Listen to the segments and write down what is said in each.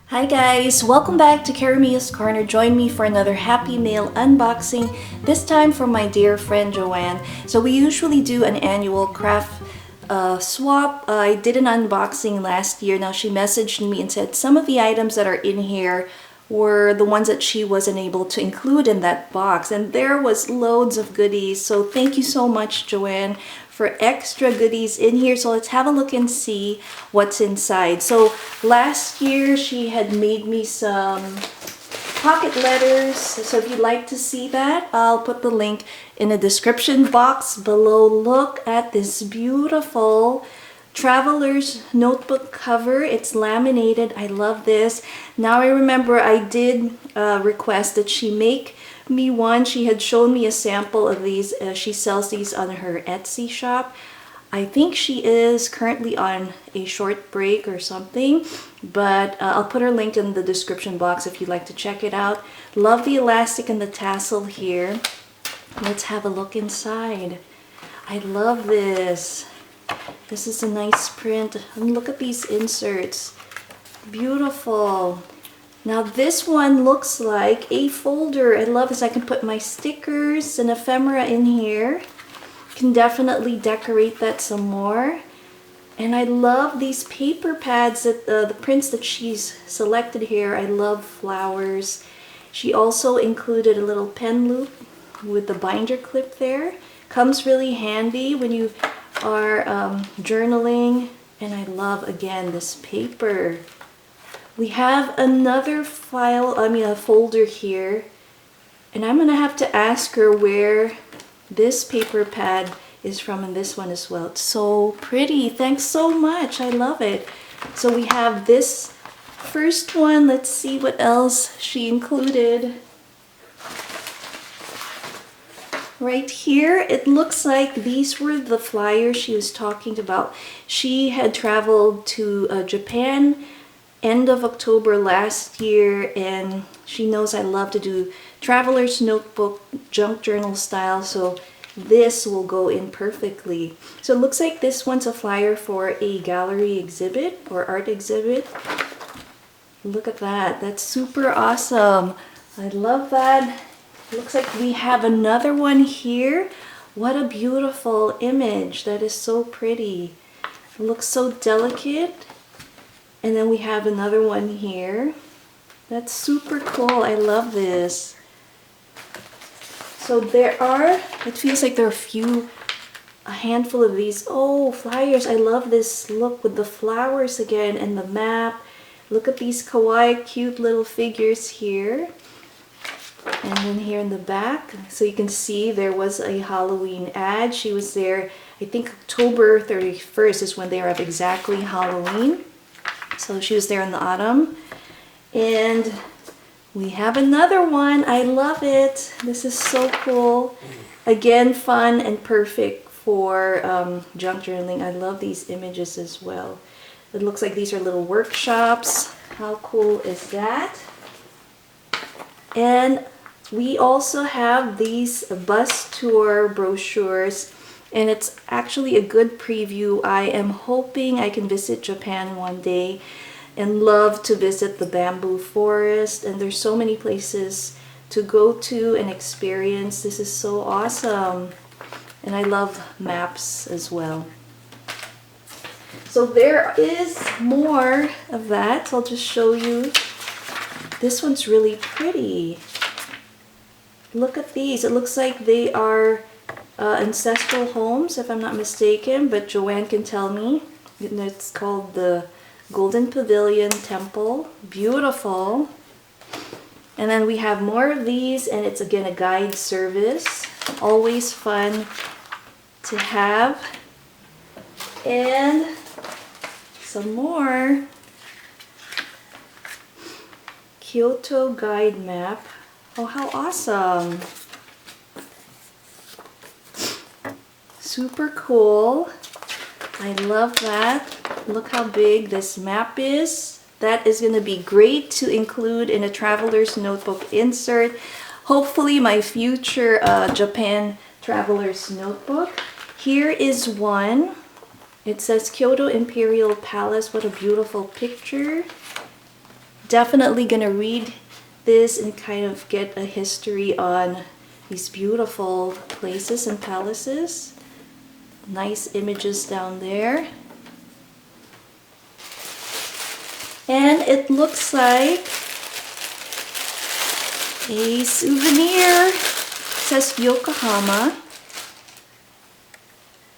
Hi guys! Welcome back to Karamia's Corner. Join me for another Happy Mail unboxing, this time from my dear friend Joanne. So we usually do an annual craft swap. I did an unboxing last year. Now she messaged me and said some of the items that are in here were the ones that she wasn't able to include in that box, and there was loads of goodies. So thank you so much, Joanne, for extra goodies in here. So let's have a look and see what's inside. So last year she had made me some pocket letters, so if you'd like to see that, I'll put the link in the description box below. Look at this beautiful traveler's notebook cover. It's laminated. I love this. Now I remember I did request that she make me one. She had shown me a sample of these. She sells these on her Etsy shop. I think she is currently on a short break or something, but I'll put her link in the description box if you'd like to check it out. Love the elastic and the tassel here. Let's have a look inside. I love this. This is a nice print. And look at these inserts. Beautiful. Now this one looks like a folder. I love this. I can put my stickers and ephemera in here. Can definitely decorate that some more. And I love these paper pads, that the prints that she's selected here. I love flowers. She also included a little pen loop with the binder clip there. Comes really handy when you are journaling. And I love, again, this paper. We have another a folder here. And I'm gonna have to ask her where this paper pad is from, and this one as well. It's so pretty. Thanks so much. I love it. So we have this first one. Let's see what else she included. Right here, it looks like these were the flyers she was talking about. She had traveled to Japan end of October last year, and she knows I love to do traveler's notebook, junk journal style, so this will go in perfectly. So it looks like this one's a flyer for a gallery exhibit or art exhibit. Look at that. That's super awesome. I love that. Looks like we have another one here. What a beautiful image. That is so pretty. It looks so delicate. And then we have another one here. That's super cool. I love this. So it feels like there are a handful of these. Oh, flyers. I love this look with the flowers again and the map. Look at these kawaii, cute little figures here. And then here in the back, so you can see there was a Halloween ad. She was there, I think October 31st is when they are exactly Halloween. So she was there in the autumn. And we have another one. I love it. This is so cool. Again, fun and perfect for junk journaling. I love these images as well. It looks like these are little workshops. How cool is that? And we also have these bus tour brochures, and it's actually a good preview. I am hoping I can visit Japan one day and love to visit the bamboo forest, and there's so many places to go to and experience. This is so awesome. And I love maps as well. So there is more of that. I'll just show you. This one's really pretty. Look at these. It looks like they are ancestral homes, if I'm not mistaken, but Joanne can tell me. It's called the Golden Pavilion Temple. Beautiful. And then we have more of these, and it's again a guide service. Always fun to have. And some more. Kyoto guide map. Oh, how awesome. Super cool. I love that. Look how big this map is. That is going to be great to include in a traveler's notebook insert. Hopefully my future Japan traveler's notebook. Here is one. It says Kyoto Imperial Palace. What a beautiful picture. Definitely gonna read this and kind of get a history on these beautiful places and palaces. Nice images down there. And it looks like a souvenir. It says Yokohama.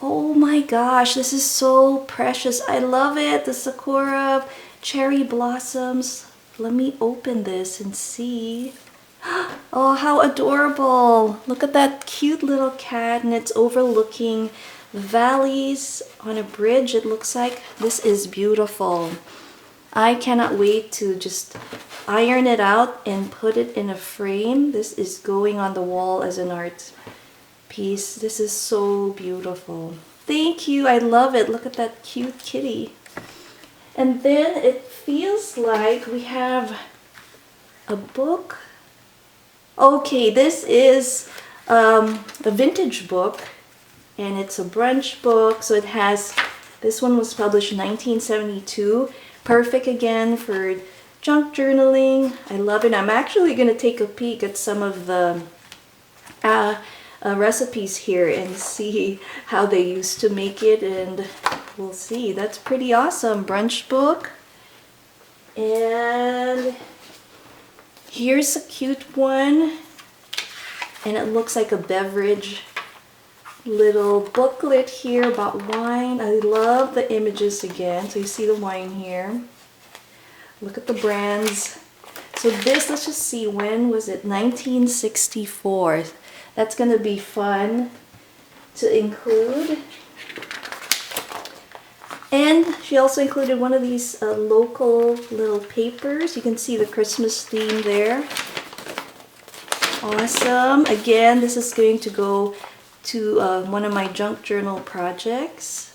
Oh my gosh, this is so precious. I love it. The sakura cherry blossoms. Let me open this and see. Oh, how adorable. Look at that cute little cat, and it's overlooking the valleys on a bridge. It looks like this is beautiful. I cannot wait to just iron it out and put it in a frame. This is going on the wall as an art piece. This is so beautiful. Thank you. I love it. Look at that cute kitty. And then it feels like we have a book. Okay, this is a vintage book, and it's a brunch book. So it has, this one was published in 1972. Perfect again for junk journaling. I love it. I'm actually going to take a peek at some of the recipes here and see how they used to make it, and we'll see. That's pretty awesome. Brunch book. And here's a cute one, and it looks like a beverage little booklet here about wine. I love the images again. So you see the wine here. Look at the brands. So this, let's just see, when was it? 1964. That's going to be fun to include. And she also included one of these local little papers. You can see the Christmas theme there. Awesome. Again, this is going to go to one of my junk journal projects.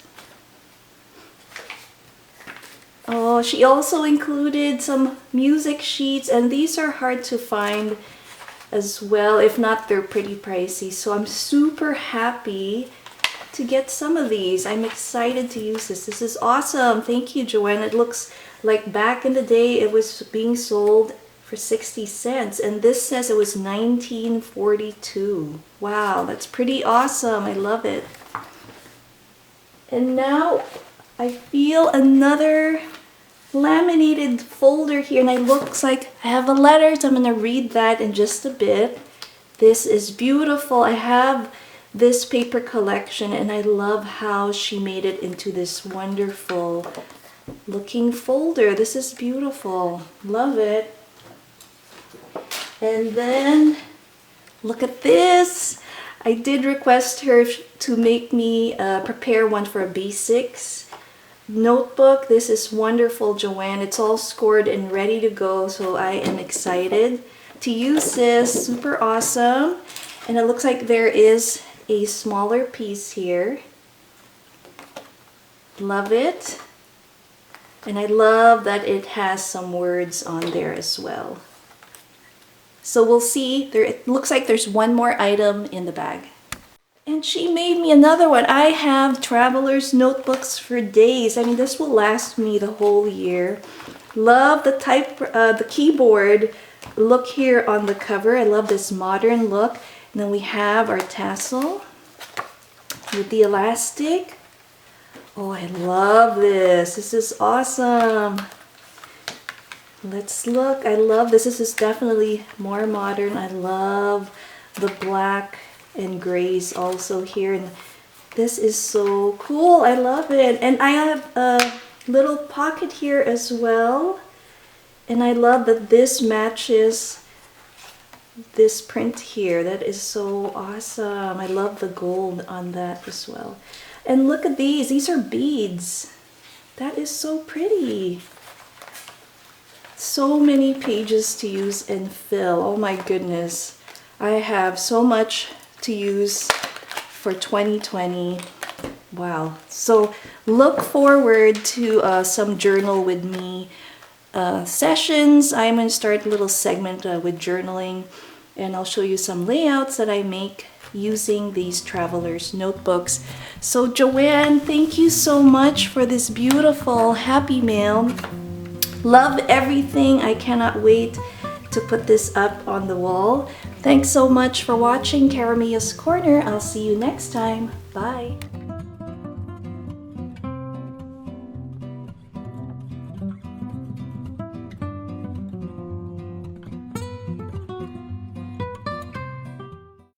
Oh, she also included some music sheets, and these are hard to find as well. If not, they're pretty pricey. So I'm super happy to get some of these. I'm excited to use this. This is awesome. Thank you, Joann. It looks like back in the day it was being sold for 60 cents, and this says it was 1942. Wow, that's pretty awesome. I love it. And now I feel another laminated folder here, and it looks like I have a letter, so I'm gonna read that in just a bit. This is beautiful. I have this paper collection, and I love how she made it into this wonderful looking folder. This is beautiful. Love it. And then look at this. I did request her to make me prepare one for a B6 notebook. This is wonderful, Joann. It's all scored and ready to go, so I am excited to use this. Super awesome. And it looks like there is a smaller piece here. Love it. And I love that it has some words on there as well. So we'll see. It looks like there's one more item in the bag. And she made me another one. I have traveler's notebooks for days. I mean, this will last me the whole year. Love the the keyboard look here on the cover. I love this modern look. And then we have our tassel with the elastic. Oh, I love this. This is awesome. Let's look. I love this. This is definitely more modern. I love the black and grays also here, and this is so cool. I love it. And I have a little pocket here as well, and I love that this matches this print here. That is so awesome. I love the gold on that as well. And look at these. These are beads. That is so pretty. So many pages to use and fill. Oh my goodness. I have so much to use for 2020. Wow. So look forward to some journal with me sessions. I'm going to start a little segment with journaling, and I'll show you some layouts that I make using these traveler's notebooks. So Joann, thank you so much for this beautiful happy mail. Love everything. I cannot wait to put this up on the wall. Thanks so much for watching Caramia's Corner. I'll see you next time. Bye!